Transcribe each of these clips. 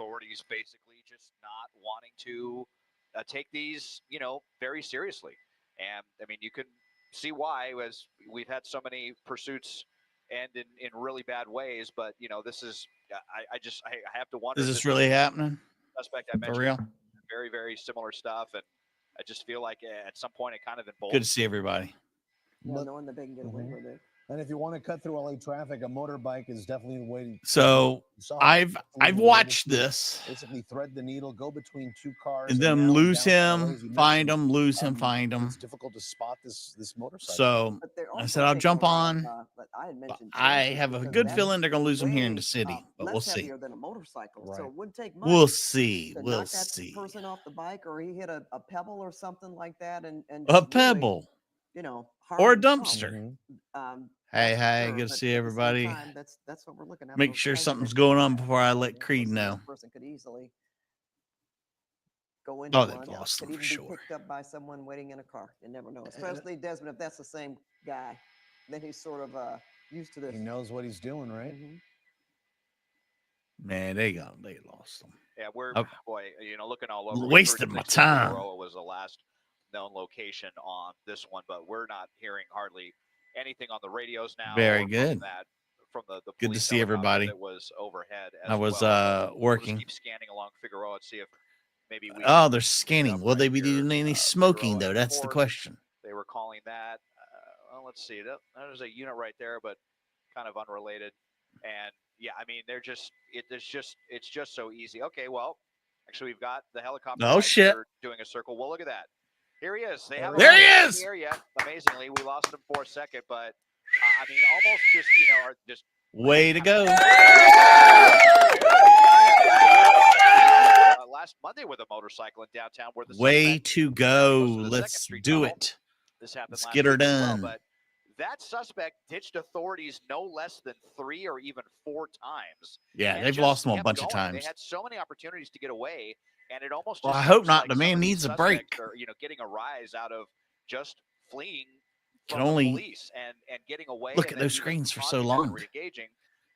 authorities basically just not wanting to take these, very seriously. And I mean, you can see why, as we've had so many pursuits end in really bad ways. But this is, I have to wonder Is if this this is really happening suspect I for mentioned. real? Very, very similar stuff, and I just feel like at some point it kind of Good to emboldens. see everybody. Yeah, knowing that they can get away with it. And if you want to cut through LA traffic, a motorbike is definitely the way to. So I've watched this. Basically, thread the needle, go between two cars, And then now in lose downtown LA, him, as you find mentioned, him, lose him, find him. It's difficult to spot this motorcycle. So But they're I also said I'll taking jump a lot on. of, but I had mentioned I chances have a because good that's feeling they're going to lose him here in way, the city, but less we'll see. heavier than a motorcycle, so Right. it wouldn't take much We'll see. to We'll knock that see. person off the bike, or he hit a pebble or something like that, and A just really, pebble harm or a himself. dumpster. That's Hey, for hey, sure, good to but see at the same everybody. time, that's what we're looking at. Make those sure guys that something's are going on driving before I around, let Creed listen, know. This person could easily go into Oh, they've one. lost Could them for even be sure. picked up by someone waiting in a car. You never know. Especially Desmond, if that's the same guy, then he's sort of used to this. He knows what he's doing, right? Mhm. Man, they lost them. Yeah, we're Oh. looking all over. Wasted my time. Figueroa was the last known location on this one, but we're not hearing hardly anything on the radios now. Very or good. From the Good to police see helicopter everybody. that was overhead. I was We'll just working. keep scanning along Figueroa and see if maybe we. Oh, they're scanning. Will they be doing any smoking though? That's the question. They were calling that. Well, let's see. There's a unit right there, but kind of unrelated. And yeah, I mean, it's just so easy. Okay, well, actually, we've got the helicopter. Oh shit! Doing a circle. Well, look at that. Here he is. They haven't. There he is. Here yet. Amazingly, we lost him for a second, but I mean, almost just are just. Way to go. Last Monday with a motorcycle in downtown, where the way to go. Let's do it. This happened. Let's last get her week as done. Well, but that suspect ditched authorities no less than 3 or even 4 times. Yeah, they've lost him a bunch of times. They had so many opportunities to get away, and it almost. Well, just I hope not. like the man needs a break. or, getting a rise out of just fleeing. Can only police and getting away. Look at those screens for so long.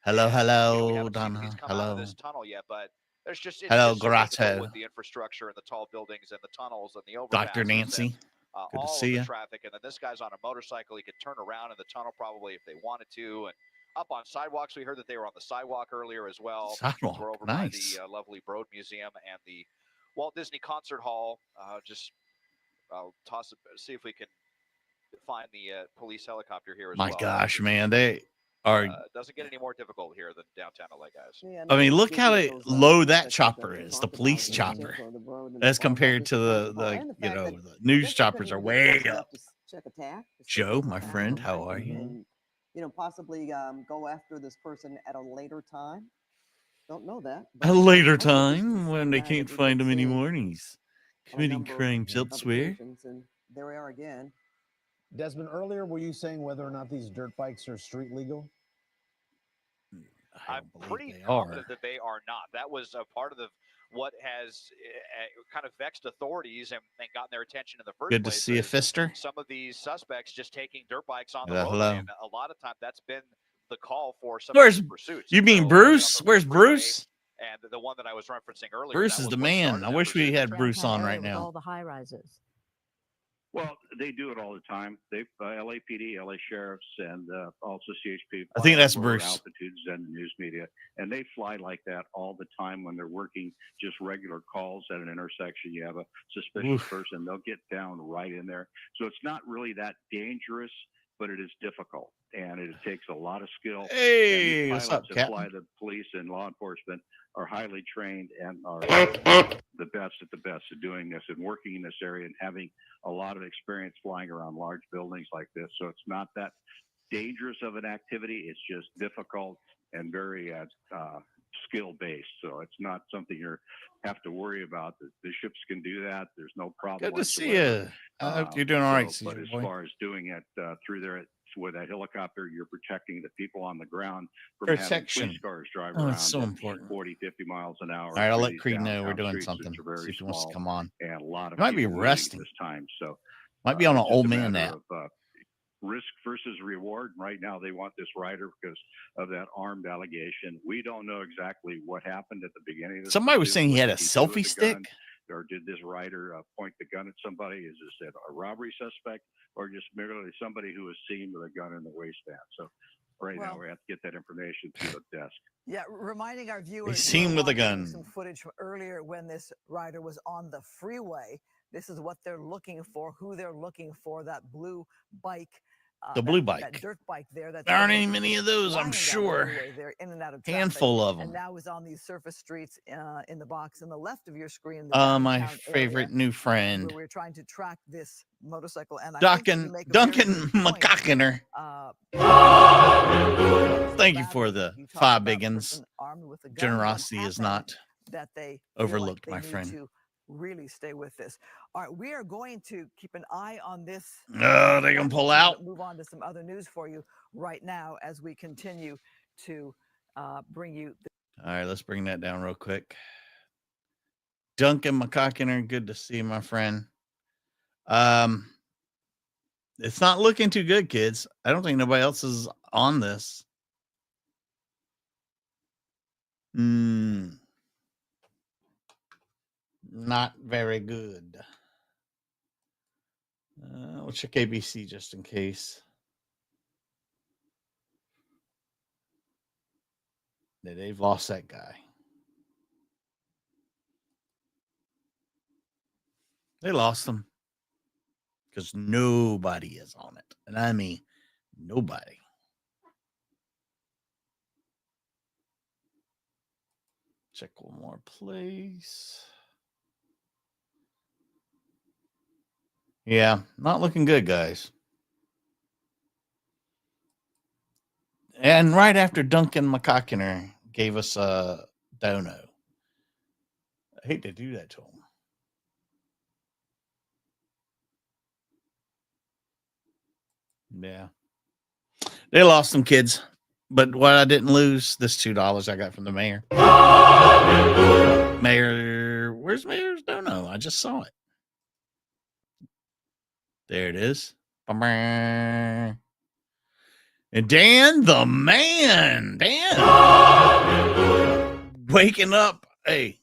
Hello, Donna. Hello. This tunnel yet, but there's just hello, just Grotto. With the infrastructure and the tall buildings and the tunnels and the overpasses. Dr. Nancy. Good to see you. Traffic, and then this guy's on a motorcycle. He could turn around in the tunnel probably if they wanted to, and up on sidewalks. We heard that they were on the sidewalk earlier as well. Sidewalk, we're over nice. by the lovely Broad Museum and the Walt Disney Concert Hall. I'll toss it, see if we can find the police helicopter here as well. My gosh, man, they are. Doesn't get any more difficult here than downtown LA, guys. Yeah, I mean, look how low that chopper is, the police chopper, as compared to the news choppers are way up. Joe, my friend, how are you? And, possibly go after this person at a later time. Don't know that. A later time when they can't find him anymore, and he's committing crimes elsewhere. And there we are again. Desmond, earlier were you saying whether or not these dirt bikes are street legal? I'm pretty confident that they are not. That was a part of what has kind of vexed authorities and gotten their attention in the first place. Good to see a Fister. Some of these suspects just taking dirt bikes on the road. Hello. And a lot of times that's been the call for some Where's pursuits. You mean Bruce? Where's Bruce? And the one that I was referencing earlier. Bruce is the man. I wish we had Bruce on right now. All the high rises. Well, they do it all the time. They LAPD, LA sheriffs, and also CHP. I think that's Bruce. Altitudes and the news media, and they fly like that all the time when they're working just regular calls at an intersection. You have a suspicious person; they'll get down right in there. So it's not really that dangerous, but it is difficult, and it takes a lot of skill. Hey, what's up, Captain? Fly the police and law enforcement are highly trained and are the best at doing this and working in this area and having a lot of experience flying around large buildings like this. So it's not that dangerous of an activity. It's just difficult and very skill-based. So it's not something you have to worry about. The ships can do that. There's no problem. Good to see you. I hope you're doing all right, but as far as doing it through there with that helicopter, you're protecting the people on the ground from having police cars drive around. That's so important. 40, 50 miles an hour. All right, I'll let Creed know we're doing something. See if he wants to come on. And a lot of might be people resting this time. So might be on an old man nap. risk versus reward. Right now, they want this rider because of that armed allegation. We don't know exactly what happened at the beginning of this. Somebody was saying he had a What did he do with selfie the stick. gun? Or did this rider point the gun at somebody? Is this a robbery suspect, or just merely somebody who was seen with a gun in the waistband? So right now we have to get that information through the desk. Yeah, reminding our viewers. He's seen with a gun. Some footage from earlier when this rider was on the freeway. This is what they're looking for, who they're looking for, that blue bike. The blue bike. That dirt bike there. There aren't any many of those, I'm sure. They're in and out of traffic. Handful of them. And now is on these surface streets in the box on the left of your screen. My favorite new friend. We're trying to track this motorcycle. And Duncan McCockiner. Thank you for the 5 biggins. Generosity is not overlooked, my friend. Really stay with this. All right, we are going to keep an eye on this. Oh, they can pull out. Move on to some other news for you right now as we continue to bring you. All right, let's bring that down real quick. Duncan McCockiner, good to see you, my friend. It's not looking too good, kids. I don't think nobody else is on this. Not very good. We'll check ABC just in case. They've lost that guy. They lost him because nobody is on it. And I mean, nobody. Check one more place. Yeah, not looking good, guys. And right after Duncan McCockiner gave us a dono. I hate to do that to him. Yeah. They lost some kids. But what I didn't lose, this $2 I got from the mayor. Mayor, where's Mayor's dono? I just saw it. There it is. And Dan, the man. Dan. Waking up. Hey,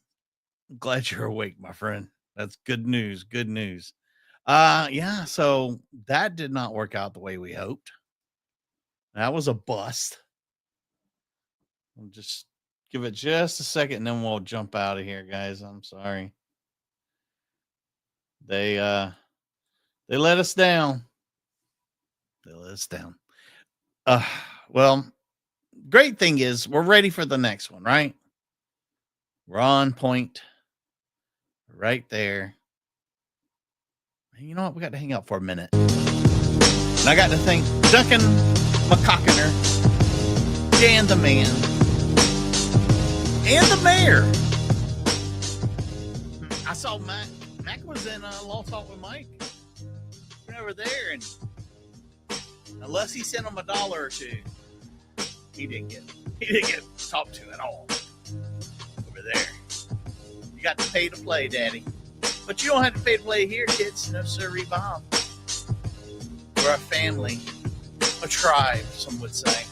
I'm glad you're awake, my friend. That's good news. Good news. Yeah, so that did not work out the way we hoped. That was a bust. We'll just give it just a second and then we'll jump out of here, guys. I'm sorry. They let us down. Well, great thing is we're ready for the next one, right? We're on point. Right there. You know what? We got to hang out for a minute. And I got to thank Duncan McCockiner, Dan the man, and the mayor. I saw Mac. Mac was in Law Talk with Mike. Went over there, and unless he sent him $1 or $2, he didn't get talked to at all. Over there, you got to pay to play, Daddy. But you don't have to pay to play here, kids. No sirree, Bob. We're a family, a tribe, some would say.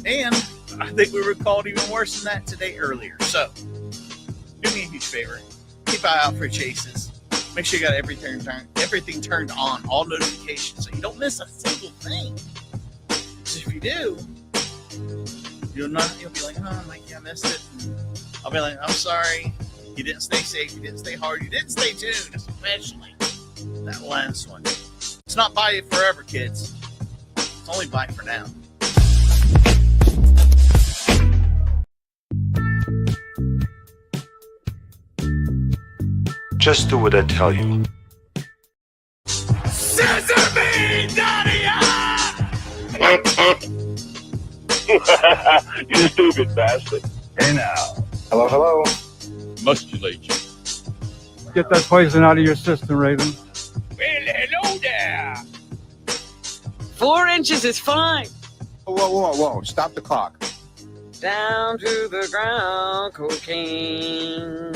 And I think we were called even worse than that today earlier. So, do me a huge favor. Keep an eye out for chases. Make sure you got everything turned on, all notifications, so you don't miss a single thing. Because if you do, you'll be like, oh, Mikey, I missed it. And I'll be like, I'm sorry. You didn't stay safe. You didn't stay hard. You didn't stay tuned, especially that last one. It's not buy forever, kids. It's only buy for now. Just do what I tell you. Scissor me, Daddy! You stupid bastard. Hey now. Hello, hello. Musculate you. Get that poison out of your system, Raven. Well, hello there. 4 inches is fine. Whoa. Stop the clock. Down to the ground, cocaine.